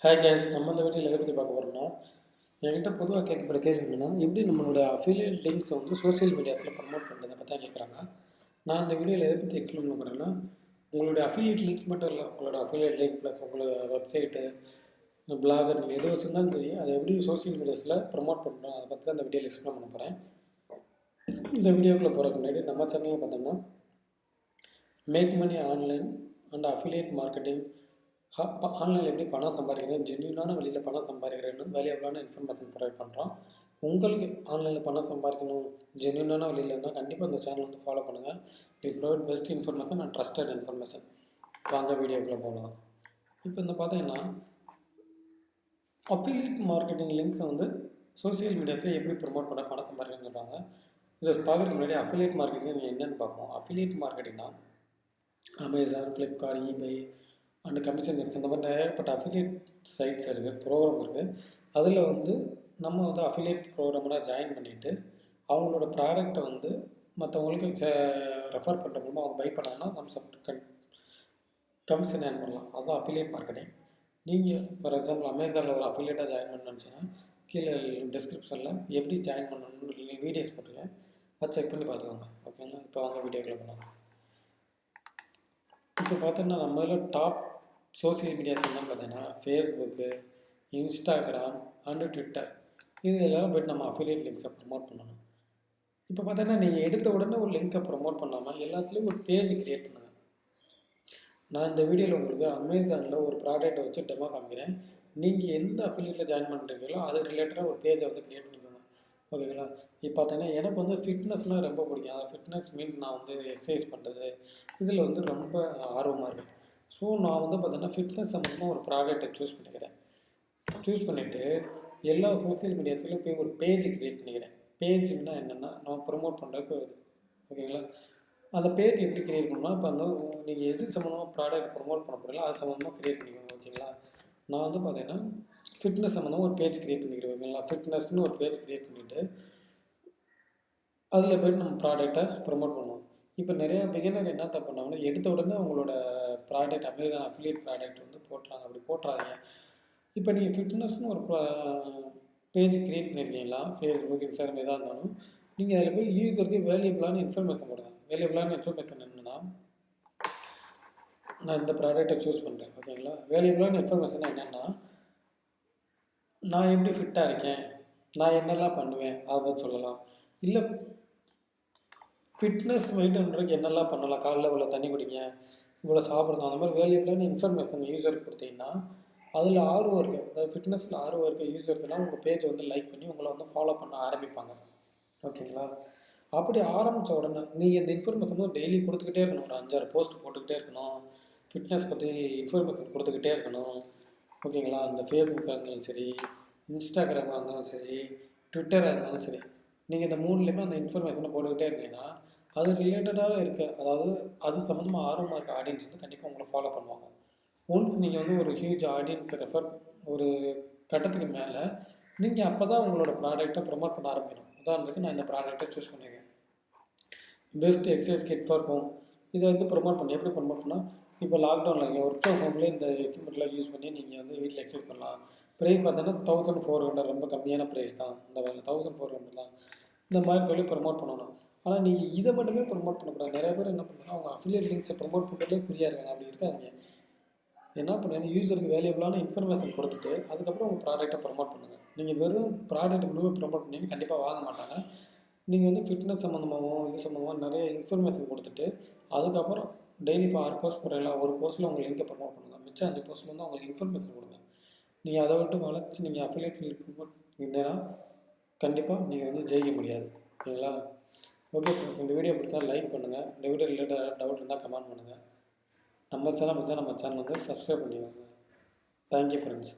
Hi guys, நம்ம இந்த வீடியோவில் எதை பற்றி பார்க்க போகிறோம்னா, என்கிட்ட பொதுவாக கேட்கப்படுற கேள்வி என்னென்னா, எப்படி நம்மளோட அஃபிலியேட் லிங்க்ஸை வந்து சோஷியல் மீடியாஸில் ப்ரமோட் பண்ணுறதை பற்றி தான் கேட்குறாங்க. நான் இந்த வீடியோவில் எதை பற்றி எக்ஸ்பிளைன் பண்ண போகிறேன்னா, உங்களுடைய அஃபிலியேட் லிங்க் மட்டும் இல்லை, உங்களோட அஃபிலியேட் லிங்க் ப்ளஸ் உங்களோட வெப்சைட்டு, பிளாகர், நீங்கள் எது வச்சுருந்தாலும் தெரியும், அதை எப்படி சோஷியல் மீடியாஸில் ப்ரமோட் பண்ணுறோம், அதை பற்றி தான் இந்த வீடியோவில் எக்ஸ்பிளைன் பண்ண போகிறேன். இந்த வீடியோக்குள்ளே போகிறதுக்கு முன்னாடி நம்ம சேனலில் பார்த்தோம்னா, make money online and affiliate marketing, ஆன்லைனில் எப்படி பணம் சம்பாதிக்கிறேன், ஜென்யூனான வழியில் பணம் சம்பாதிக்கிறேன்னு வேல்யூபிளான இன்ஃபர்மேஷன் ப்ரொவைட் பண்ணுறோம். உங்களுக்கு ஆன்லைனில் பணம் சம்பாதிக்கணும் ஜென்யூனான வழியில் இருந்தால் கண்டிப்பாக இந்த சேனல் வந்து ஃபாலோ பண்ணுங்கள். We provide best information and trusted information. வாங்க வீடியோக்குள்ளே போகலாம். இப்போ இந்த பார்த்தீங்கன்னா, அஃபிலியேட் மார்க்கெட்டிங் லிங்க்ஸை வந்து சோஷியல் மீடியாஸில் எப்படி ப்ரொமோட் பண்ண பணம் சம்பாதிக்கணும்னு சொல்கிறாங்க. இதை பார்க்குறதுக்கு முன்னாடி அஃபிலியேட் மார்க்கெட்டிங் என்னென்னு பார்ப்போம். அஃபிலியேட் மார்க்கெட்டிங்னா Amazon, Flipkart, eBay and commission எக்ஸ் இந்த மாதிரி ஏற்பட்ட அஃபிலியேட் சைட்ஸ் இருக்குது, ப்ரோக்ராம் இருக்குது. அதில் வந்து நம்ம வந்து அஃபிலியேட் ப்ரோக்ராமில் ஜாயின் பண்ணிவிட்டு அவங்களோட ப்ராடக்டை வந்து மற்றவங்களுக்கு ரெஃபர் பண்ணுற மூலமாக அவங்க பை பண்ணாங்கன்னா நம்ம கமிஷன் ஏர்ன் பண்ணலாம். அதுதான் அஃபிலியேட் மார்க்கெட்டிங். நீங்கள் ஃபார் எக்ஸாம்பிள் அமேசானில் ஒரு அஃபிலியேட்டாக ஜாயின் பண்ணணுச்சுன்னா கீழே டிஸ்கிரிப்ஷனில் எப்படி ஜாயின் பண்ணணும்னு வீடியோஸ் போட்டிருக்கேன், அதை செக் பண்ணி பார்த்துக்கோங்க. ஓகேங்களா? இப்போ வாங்க வீடியோக்குள்ளே போகலாம். இப்போ பார்த்தோன்னா நம்மள டாப் சோஷியல் மீடியாஸ் என்னன்னு பார்த்தீங்கன்னா ஃபேஸ்புக்கு, இன்ஸ்டாகிராம் அண்டு ட்விட்டர். இது எல்லோரும் போய்ட்டு நம்ம அஃபிலியேட் லிங்க்ஸை ப்ரமோட் பண்ணணும். இப்போ பார்த்தீங்கன்னா நீங்கள் எடுத்த உடனே ஒரு லிங்க்கை ப்ரமோட் பண்ணாமல் எல்லாத்துலேயும் ஒரு பேஜ் க்ரியேட் பண்ணுங்கள். நான் இந்த வீடியோவில் உங்களுக்கு அமேசானில் ஒரு ப்ராடக்ட்டை வச்சு டெமோ காமிக்கிறேன். நீங்கள் எந்த அஃபிலியேட்டில் ஜாயின் பண்ணுறீங்களோ அது ரிலேட்டடாக ஒரு பேஜை வந்து க்ரியேட் பண்ணிக்கோங்க. ஓகேங்களா? இப்போ பார்த்தீங்கன்னா எனக்கு வந்து ஃபிட்னஸ்னால் ரொம்ப பிடிக்கும். அது ஃபிட்னஸ் மீன்ஸ் நான் வந்து எக்ஸசைஸ் பண்ணுறது இதில் வந்து ரொம்ப ஆர்வமாக இருக்குது. ஸோ நான் வந்து பார்த்தீங்கன்னா ஃபிட்னஸ் சம்மந்தமாக ஒரு ப்ராடக்ட்டை சூஸ் பண்ணிக்கிறேன். சூஸ் பண்ணிவிட்டு எல்லா சோஷியல் மீடியாஸ்லையும் போய் ஒரு பேஜ் க்ரியேட் பண்ணிக்கிறேன். பேஜ்னா என்னென்னா நான் ப்ரொமோட் பண்ணுறதுக்கு வருது. ஓகேங்களா? அந்த பேஜ் எப்படி க்ரியேட் பண்ணால் இப்போ வந்து நீங்கள் எது சம்மந்தமாக ப்ராடக்ட் ப்ரொமோட் பண்ண போகிறீங்களோ அது சம்மந்தமாக க்ரியேட் பண்ணிக்கோங்க. ஓகேங்களா? நான் வந்து பார்த்தீங்கன்னா ஃபிட்னஸ் சம்மந்தமாக ஒரு பேஜ் க்ரியேட் பண்ணிக்கிறேன். ஓகேங்களா? ஃபிட்னஸ்னு ஒரு பேஜ் க்ரியேட் பண்ணிவிட்டு அதில் போய்ட்டு நம்ம ப்ராடக்டை ப்ரொமோட் பண்ணுவோம். இப்போ நிறையா பிகினர் என்ன தப்பு பண்ணாங்கன்னா எடுத்த உடனே அவங்களோட ப்ராடக்ட் அமேசான் அஃபிலியேட் ப்ராடக்ட் வந்து போட்டுறாங்க. அப்படி போட்டுறாதீங்க. இப்போ நீங்கள் ஃபிட்னஸ்னு ஒரு பேஜ் க்ரியேட் பண்ணியிருக்கீங்களா, ஃபேஸ்புக், இன்ஸ்டாகிராம் எதாக இருந்தாலும் நீங்கள் அதில் போய் யூஸருக்கு வேல்யூபிளான இன்ஃபர்மேஷன் கொடுங்க. வேல்யூபிளான இன்ஃபர்மேஷன் என்னென்னா, நான் இந்த ப்ராடக்டை சூஸ் பண்ணுறேன். ஓகேங்களா? வேல்யூபிளான இன்ஃபர்மேஷன் என்னென்னா, நான் எப்படி ஃபிட்டாக இருக்கேன், நான் என்னெல்லாம் பண்ணுவேன் அதை பற்றி சொல்லலாம். இல்லை ஃபிட்னஸ் மெயின்டைன் பண்ணுறதுக்கு என்னெல்லாம் பண்ணலாம், காலைல இவ்வளோ தண்ணி குடிங்க, இவ்வளோ சாப்பிடுங்க, அந்த மாதிரி வேல்யூபிளான இன்ஃபர்மேஷன் யூஸருக்கு கொடுத்தீங்கன்னா அதில் ஆர்வம் இருக்குது. அதாவது ஃபிட்னஸில் ஆர்வம் இருக்க யூஸர்ஸ்லாம் உங்கள் பேஜை வந்து லைக் பண்ணி உங்களை வந்து ஃபாலோ பண்ண ஆரம்பிப்பாங்க. ஓகேங்களா? அப்படி ஆரம்பித்த உடனே நீங்கள் இந்த இன்ஃபர்மேஷன் வந்து டெய்லி கொடுத்துக்கிட்டே இருக்கணும். ஒரு 5-6 போஸ்ட் போட்டுக்கிட்டே இருக்கணும். ஃபிட்னஸ் பற்றி இன்ஃபர்மேஷன் கொடுத்துக்கிட்டே இருக்கணும். ஓகேங்களா? அந்த ஃபேஸ்புக்காக இருந்தாலும் சரி, இன்ஸ்டாகிராமாக இருந்தாலும் சரி, ட்விட்டராக இருந்தாலும் சரி, நீங்கள் இந்த 3லேயுமே அந்த இன்ஃபர்மேஷனை போட்டுக்கிட்டே இருந்தீங்கன்னா அது ரிலேட்டடாக இருக்க, அதாவது அது சம்மந்தமாக ஆர்வமாக இருக்க ஆடியன்ஸ் வந்து கண்டிப்பாக உங்களை ஃபாலோ பண்ணுவாங்க. ஒன்ஸ் நீங்கள் வந்து ஒரு ஹியூஜ் ஆடியன்ஸை ரெஃபர் ஒரு கட்டத்துக்கு மேலே நீங்கள் அப்போ தான் உங்களோட ப்ராடக்டை ப்ரமோட் பண்ண ஆரம்பிக்கணும். உதாரணத்துக்கு நான் இந்த ப்ராடக்டை சூஸ் பண்ணியிருக்கேன், best exercise kit for home. இதை வந்து ப்ரமோட் பண்ணி எப்படி ப்ரமோட் பண்ணால், இப்போ லாக்டவுனில் நீங்கள் ஒர்க் ஃப்ரம் ஹோம்லேயே இந்த எக்யூப்மெண்ட்லாம் யூஸ் பண்ணி நீங்கள் வந்து வீட்டில் எக்ஸசைஸ் பண்ணலாம். ப்ரைஸ் பார்த்தீங்கன்னா 1400, ரொம்ப கம்மியான ப்ரைஸ் தான். இந்த வேலை 1400 தான். இந்த மாதிரி சொல்லி ப்ரமோட் பண்ணணும். ஆனால் நீங்கள் இதை மட்டுமே ப்ரமோட் பண்ணக்கூடாது. நிறைய பேர் என்ன பண்ணுறாங்கன்னா அவங்க அஃபிலியேட் லிங்க்ஸை ப்ரமோட் பண்ணுறதுலேயே குறியாக இருக்காங்க. அப்படி இருக்காதிங்க. என்ன பண்ணுங்கள், யூஸருக்கு வேல்யூபிளான இன்ஃபர்மேஷன் கொடுத்துட்டு அதுக்கப்புறம் உங்கள் ப்ராடக்ட்டை ப்ரமோட் பண்ணுங்கள். நீங்கள் வெறும் ப்ராடக்ட் மட்டுமே ப்ரமோட் பண்ணி கண்டிப்பாக வாங்க மாட்டாங்க. நீங்கள் வந்து ஃபிட்னஸ் சம்மந்தமாகவும் இது சம்மந்தமாக நிறைய இன்ஃபர்மேஷன் கொடுத்துட்டு அதுக்கப்புறம் டெய்லி இப்போ 6 போஸ்ட் போடுறீங்களா, ஒரு போஸ்ட்டில் உங்கள் லிங்கை ப்ரமோட் பண்ணுங்கள். மிச்சம் 5 போஸ்ட்டில் வந்து உங்களுக்கு இன்ஃபர்மேஷன் கொடுங்க. நீங்கள் அதை விட்டு வளர்ச்சி நீங்கள் அஃபிலியேட் லிங்க் ப்ரமோட் இருந்தேன்னா கண்டிப்பாக நீங்கள் வந்து ஜெயிக்க முடியாது. ஓகேங்களா? ஓகே ஃப்ரெண்ட்ஸ், இந்த வீடியோ பிடிச்சா லைக் பண்ணுங்கள். இந்த வீடியோ ரிலேட்டட் டவுட் இருந்தால் கமெண்ட் பண்ணுங்கள். நம்ம சேனல் வந்து சப்ஸ்கிரைப் பண்ணிக்கோங்க. Thank you friends.